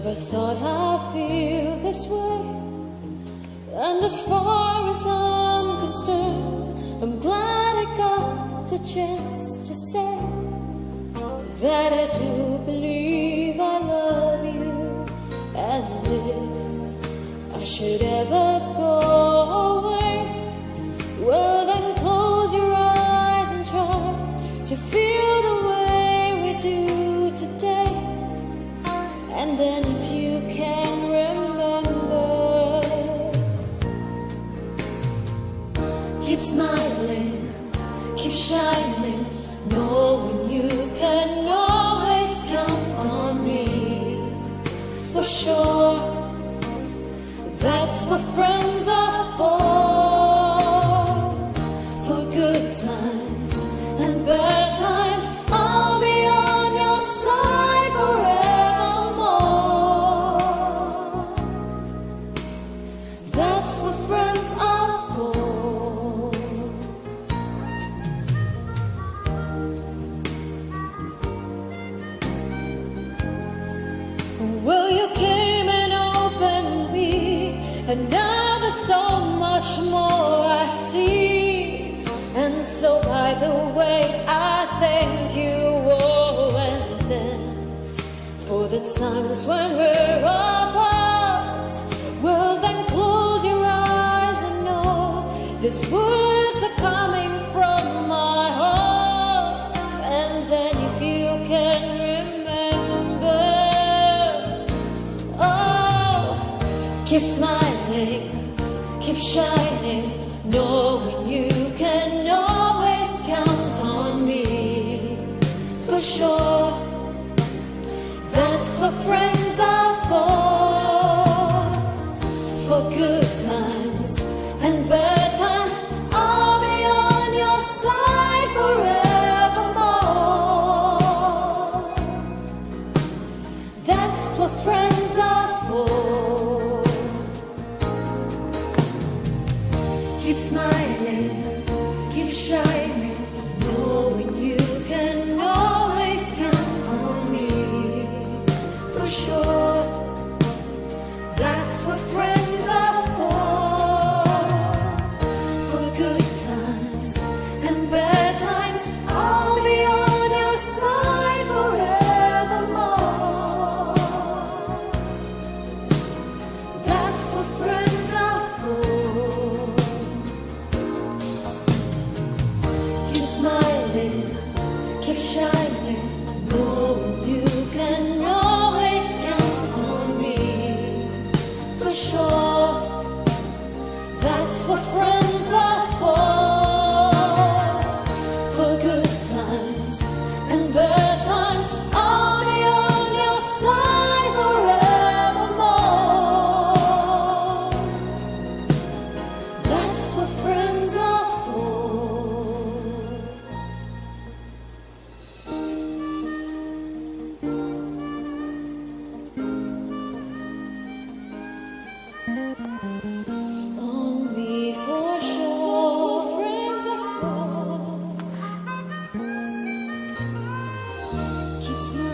Never thought I'd feel this way. And as far as I'm concerned, I'm glad I got the chance to say that I do believe I love you. And if I should ever go away, well then close your eyes and try to feel the way we do today. And then if you can remember, keep smiling, keep shining, knowing you can always count on me. For sure, that's what friends are for. For good times and bad times, I'll be on your side forevermore. That's what friends are for. Well, you came and opened me, and now there's so much more I see. And so by the way, I thank you. Oh, and then for the times when we're apart, well then close your eyes and know these words are coming from my heart. And then if you can remember, oh, keep smiling, keep shining, knowing you can always count on me. For sure, that's what friends are for. For good times and bad times, I'll be on your side forevermore. That's what friends are for. Keep smiling, keep shining, knowing you can always count on me. For sure, that's what friends are for. For good times and bad times, I'll be on your side forevermore. That's what friends are for. Keep smiling, keep shining, knowing you can always count on me. For sure, that's what friends are for. For good times and bad times, I'll be on your side forevermore. That's what friends are for. On me for sure. That's what friends are for. Keep smiling.